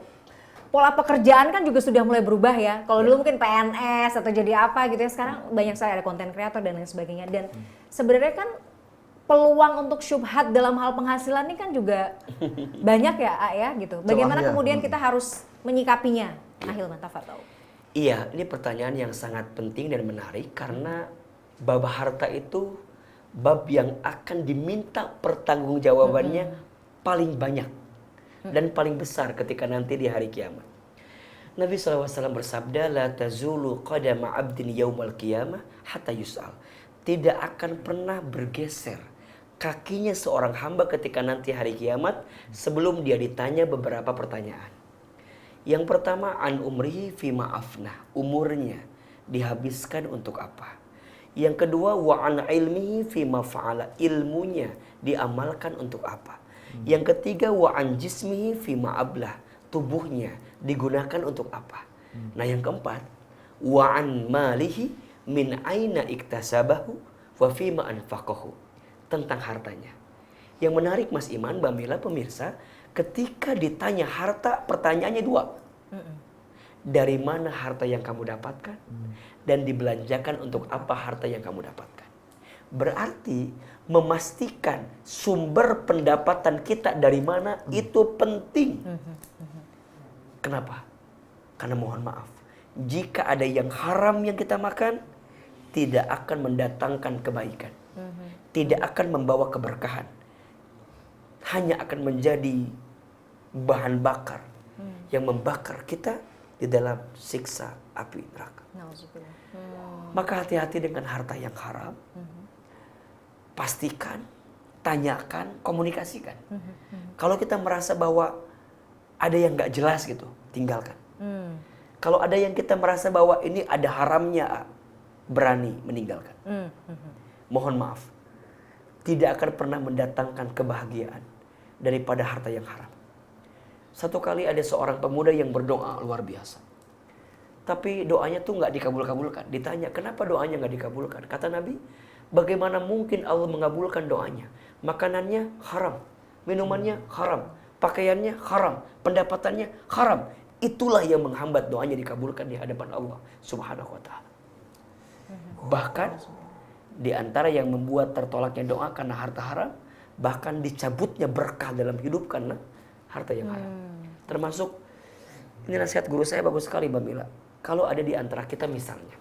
Pola pekerjaan kan juga sudah mulai berubah ya. Kalau dulu mungkin PNS atau jadi apa gitu ya, sekarang banyak sekali ada content creator dan lain sebagainya. Dan sebenarnya kan peluang untuk syubhat dalam hal penghasilan ini kan juga banyak ya gitu. Bagaimana kemudian kita harus menyikapinya? Ahilman, tafadhol. Iya, ini pertanyaan yang sangat penting dan menarik karena bab harta itu bab yang akan diminta pertanggungjawabannya paling banyak dan paling besar ketika nanti di hari kiamat. Nabi SAW bersabda, la tazulu qadama abdin yaumal qiyamah hatta yus'al. Tidak akan pernah bergeser kakinya seorang hamba ketika nanti hari kiamat sebelum dia ditanya beberapa pertanyaan. Yang pertama, an umrihi fima afnah, umurnya dihabiskan untuk apa. Yang kedua, wa an ilmihi fima fa'ala, ilmunya diamalkan untuk apa. Yang ketiga, wa an jismihi fima ablah, tubuhnya digunakan untuk apa. Nah, yang keempat, wa an malihi min aina iktasabahu wa fima anfaqahu, tentang hartanya. Yang menarik Mas Iman, Mbak Mila, pemirsa, ketika ditanya harta, pertanyaannya dua. Dari mana harta yang kamu dapatkan? Dan dibelanjakan untuk apa harta yang kamu dapatkan? Berarti memastikan sumber pendapatan kita dari mana itu penting. Kenapa? Karena mohon maaf, jika ada yang haram yang kita makan, tidak akan mendatangkan kebaikan, tidak akan membawa keberkahan, hanya akan menjadi bahan bakar yang membakar kita di dalam siksa api neraka. Maka hati-hati dengan harta yang haram. Pastikan, tanyakan, komunikasikan. Kalau kita merasa bahwa ada yang gak jelas gitu, tinggalkan. Kalau ada yang kita merasa bahwa ini ada haramnya, berani meninggalkan. Mohon maaf, tidak akan pernah mendatangkan kebahagiaan daripada harta yang haram. Satu kali ada seorang pemuda yang berdoa luar biasa, tapi doanya tuh nggak dikabul-kabulkan. Ditanya, kenapa doanya nggak dikabulkan? Kata Nabi, bagaimana mungkin Allah mengabulkan doanya? Makanannya haram, minumannya haram, pakaiannya haram, pendapatannya haram. Itulah yang menghambat doanya dikabulkan di hadapan Allah Subhanahu wa ta'ala. Bahkan di antara yang membuat tertolaknya doa karena harta haram, bahkan dicabutnya berkah dalam hidup karena harta yang haram. Termasuk, ini nasihat guru saya bagus sekali, Mbak Mila. Kalau ada di antara kita misalnya,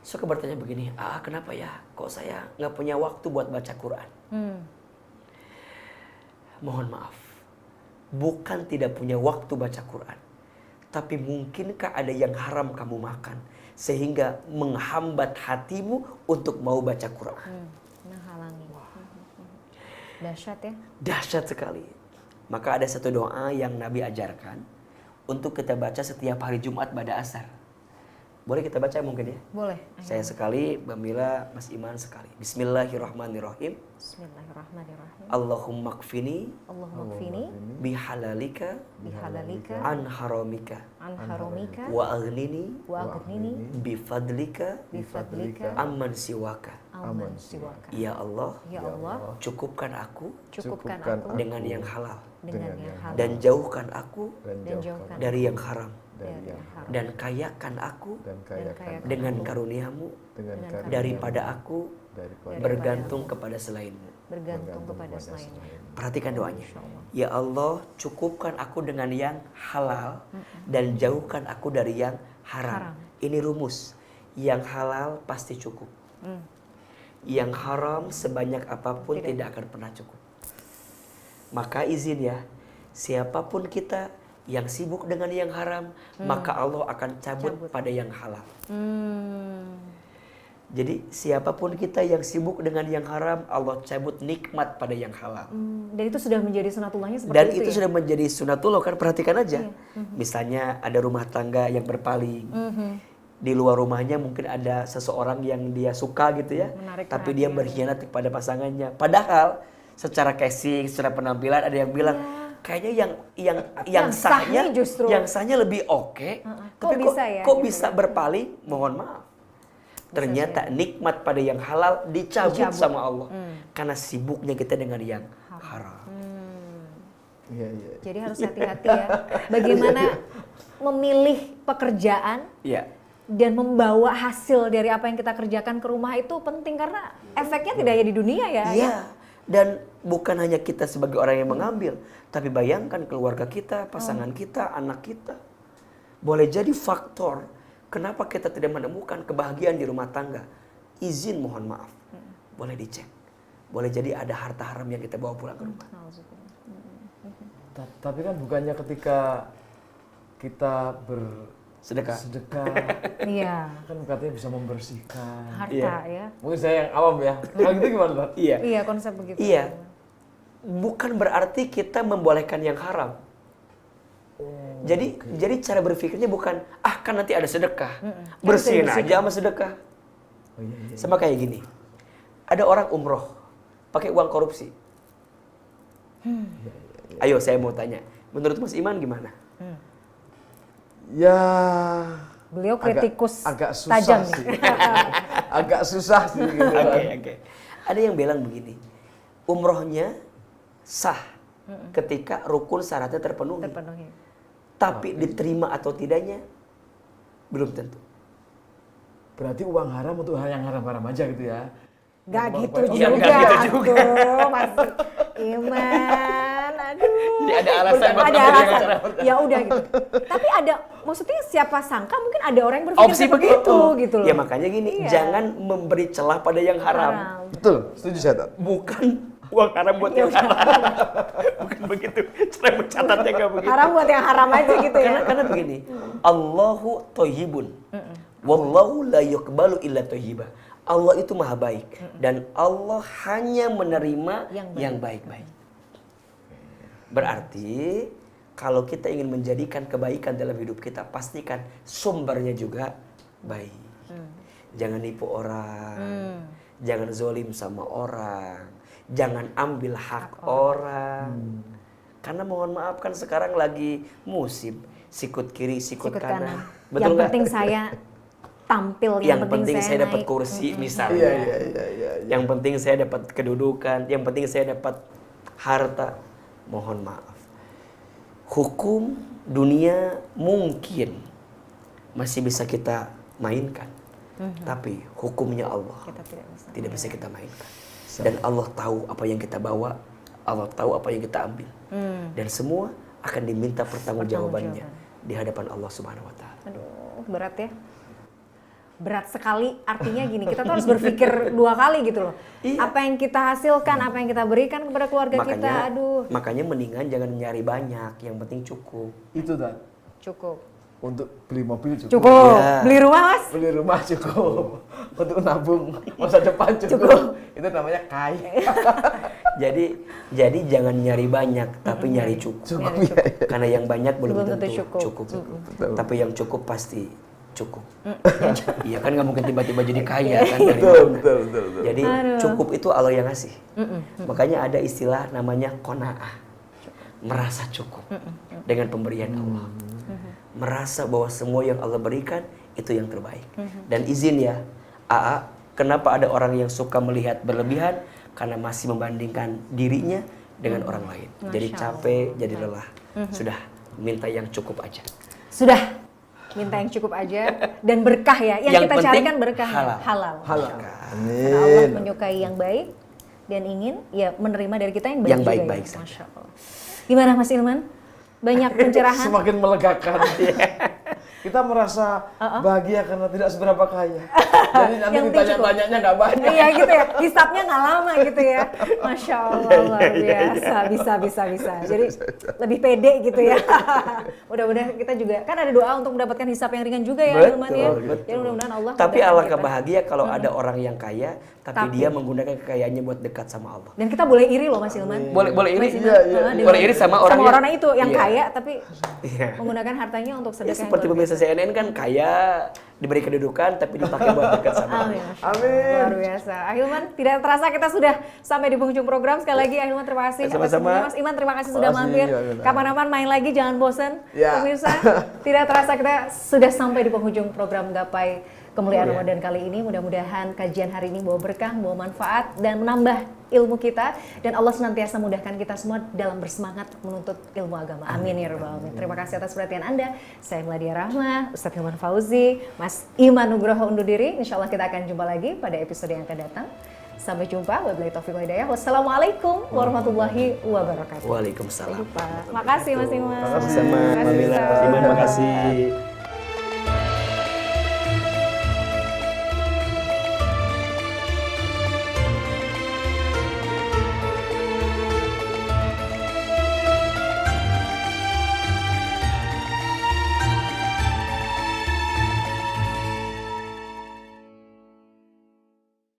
suka bertanya begini, kenapa ya kok saya nggak punya waktu buat baca Quran? Mohon maaf, bukan tidak punya waktu baca Quran, tapi mungkinkah ada yang haram kamu makan sehingga menghambat hatimu untuk mau baca Quran? Menghalangi. Dahsyat ya. Dahsyat sekali. Maka ada satu doa yang Nabi ajarkan untuk kita baca setiap hari Jumat pada asar. Boleh kita baca mungkin ya? Boleh. Saya sekali, Mbak Mila, Mas Iman sekali. Bismillahirrahmanirrahim. Bismillahirrahmanirrahim. Allahumma kfini Allahumma kfini bihalalika bihalalika an haramika an haromika wa aghnini wa aghnini bifadlika bifadlika amman siwaka. amman siwaka. Ya Allah, Ya Allah, cukupkan aku cukupkan Cukupkan aku dengan yang halal dengan yang halal dan jauhkan aku dan jauhkan dari yang haram dari yang haram dan kayakan aku dan kayakan kayakan dengan karuniamu dengan dengan karunia daripada aku daripada bergantung kepada selainmu. bergantung kepada selainmu. Perhatikan doanya. Insya Allah. Ya Allah, cukupkan aku dengan yang halal dan jauhkan aku dari yang haram. Haram. Ini rumus. Yang halal pasti cukup. Yang haram sebanyak apapun tidak akan pernah cukup. Maka izin ya, siapapun kita yang sibuk dengan yang haram, maka Allah akan cabut pada yang halal. Jadi siapapun kita yang sibuk dengan yang haram, Allah cabut nikmat pada yang halal. Dan itu sudah menjadi sunatullahnya seperti Dan itu itu ya? sudah menjadi sunatullah kan, perhatikan aja. Misalnya ada rumah tangga yang berpaling. Di luar rumahnya mungkin ada seseorang yang dia suka gitu ya. Menarik tapi dia perhatian. berkhianat kepada pasangannya. Padahal secara casing, secara penampilan ada yang bilang kayaknya yang Yang sahnya justru. yang sahnya lebih oke. Kok Tapi bisa ya, kok gitu bisa berpaling? Mohon maaf. Ternyata nikmat pada yang halal dicabut sama Allah. Karena sibuknya kita dengan yang haram. Iya, iya. Jadi harus hati-hati ya. Bagaimana memilih pekerjaan Iya. dan membawa hasil dari apa yang kita kerjakan ke rumah itu penting karena efeknya tidak hanya di dunia ya. Iya. Dan bukan hanya kita sebagai orang yang mengambil, tapi bayangkan keluarga kita, pasangan kita, anak kita. Boleh jadi faktor kenapa kita tidak menemukan kebahagiaan di rumah tangga. Izin mohon maaf. Boleh dicek. Boleh jadi ada harta haram yang kita bawa pulang ke rumah. Tapi kan bukannya ketika kita Sedekah. bersedekah Iya. kan katanya bisa membersihkan. Harta ya. Mungkin saya yang awam ya. Kalau gitu gimana, Pak? Iya. Iya, konsep begitu. Iya. Bukan berarti kita membolehkan yang haram. Jadi cara berpikirnya bukan kan nanti ada sedekah. Bersihin aja sama sedekah. Oh, iya, iya. Sama kayak gini. Ada orang umroh pakai uang korupsi. Ayo saya mau tanya, menurut Mas Iman gimana? Ya Beliau kritikus agak susah tajam sih. nih. Agak susah sih gitu. Oke. Ada yang bilang begini, umrohnya sah ketika rukun syaratnya terpenuhi. Terpenuhi. Tapi diterima atau tidaknya belum tentu. Berarti uang haram untuk hal yang haram-haram aja gitu ya. Gak Uang gitu baik- juga. Nggak gitu juga. Aduh, masih Iman. Aduh. Jadi ada alasan buat Ada kamu jangan alasan. cara. Ya udah gitu. Tapi ada, maksudnya siapa sangka mungkin ada orang yang berpikir Opsi seperti begitu. itu gitu loh. Ya makanya gini, Iya. jangan memberi celah pada yang haram. Betul, setuju saya, Tat. Bukan uang haram buat yang halal. Bukan begitu. Cara mencatatnya nggak begitu. Haram buat yang haram aja gitu ya. Karena begini, Allahu thayyibun. Wallahu la yuqbalu illa thayyiba. Allah itu maha baik dan Allah hanya menerima yang baik-baik. Berarti kalau kita ingin menjadikan kebaikan dalam hidup kita, pastikan sumbernya juga baik. Jangan nipu orang, jangan zolim sama orang, jangan ambil hak orang. Karena mohon maaf kan sekarang lagi musim sikut kiri, sikut kanan. Yang Betul nggak? penting saya tampil, Yang penting saya dapat naik. kursi misalnya. Iya. Yang penting saya dapat kedudukan, yang penting saya dapat harta. Mohon maaf. Hukum dunia mungkin masih bisa kita mainkan. Tapi hukumnya Allah Kita tidak bisa. tidak bisa kita mainkan. Dan Allah tahu apa yang kita bawa, Allah tahu apa yang kita ambil. Dan semua akan diminta pertanggungjawabannya di hadapan Allah Subhanahu wa taala. Aduh, berat ya. berat sekali, artinya gini, kita tuh harus berpikir 2 kali gitu loh. Iya. Apa yang kita hasilkan, apa yang kita berikan kepada keluarga kita, Makanya mendingan jangan nyari banyak, yang penting cukup. Itu Tat. Cukup. Untuk beli mobil cukup. Cukup. Iya. Beli rumah Mas? Beli rumah cukup. Untuk nabung masa depan cukup. Itu namanya kaya. Jadi jangan nyari banyak, tapi nyari cukup. Cukup Nyari ya. Karena yang banyak belum Belum tentu tentu cukup. Betul. Tapi yang cukup pasti cukup. Iya kan nggak mungkin tiba-tiba jadi kaya kan dari Betul, mana. betul. Jadi cukup itu Allah yang ngasih. Makanya ada istilah namanya qanaah. Merasa cukup dengan pemberian Allah. Merasa bahwa semua yang Allah berikan itu yang terbaik. Dan izin ya, AA, kenapa ada orang yang suka melihat berlebihan? Karena masih membandingkan dirinya dengan orang lain. Jadi capek, jadi lelah. Sudah, minta yang cukup aja. Sudah, minta yang cukup aja dan berkah ya. Yang kita penting carikan berkah halal. halal. Halal. Masya Allah. Karena Allah Amin. menyukai yang baik dan ingin ya menerima dari kita yang baik Yang juga baik-baik ya. saja. Masya Allah. Gimana Mas Ilman? Banyak pencerahan? Semakin melegakan. Kita merasa bahagia karena tidak seberapa kaya. Jadi nanti Yang penting cukup. ditanya-tanyanya nggak banyak. Iya gitu ya, hisapnya nggak lama gitu ya. Masya Allah, luar biasa, bisa. Jadi lebih pede gitu ya. Mudah-mudahan kita juga, kan ada doa untuk mendapatkan hisap yang ringan juga ya Ilman ya. Betul. Jadi mudah-mudahan Allah Tapi mudahkan alangkah kita. bahagia kalau ada orang yang kaya, tapi Tapi- dia menggunakan kekayaannya buat dekat sama Allah. Dan kita boleh iri loh Mas Ilman. Boleh iri? Mas Ilman, Iya. dengan- Boleh iri sama orang yang- orang itu yang Iya. kaya tapi Iya. menggunakan hartanya untuk Ya, sedekah. seperti pemirsa CNN kan kaya, diberi kedudukan, tapi dipakai buat dekat sama Amin. Allah. Amin. Luar biasa. Ahilman, tidak terasa kita sudah sampai di penghujung program. Sekali lagi Ahilman terima kasih. atas Sama-sama. semuanya. Mas Iman terima kasih sudah Makasih, mampir. Ahilman. Kapan-kapan main lagi, jangan bosan. Ya. Pemirsa, tidak terasa kita sudah sampai di penghujung program Gapai Kemuliaan Iya. Ramadan kali ini. Mudah-mudahan kajian hari ini bawa berkah, bawa manfaat, dan menambah ilmu kita. Dan Allah senantiasa mudahkan kita semua dalam bersemangat menuntut ilmu agama. Amin ya rabbal alamin. Terima kasih atas perhatian Anda. Saya Meladia Rahma, Ustadz Hilman Fauzi, Mas Iman Nugroho undur diri. Insya Allah kita akan jumpa lagi pada episode yang akan datang. Sampai jumpa. Wabillahi taufiq wal hidayah. Wassalamualaikum warahmatullahi wabarakatuh. Waalaikumsalam. Makasih Mas Iman. Makasih. Sama Makasih, Mamila, Ustaz. Mas Iman, makasih.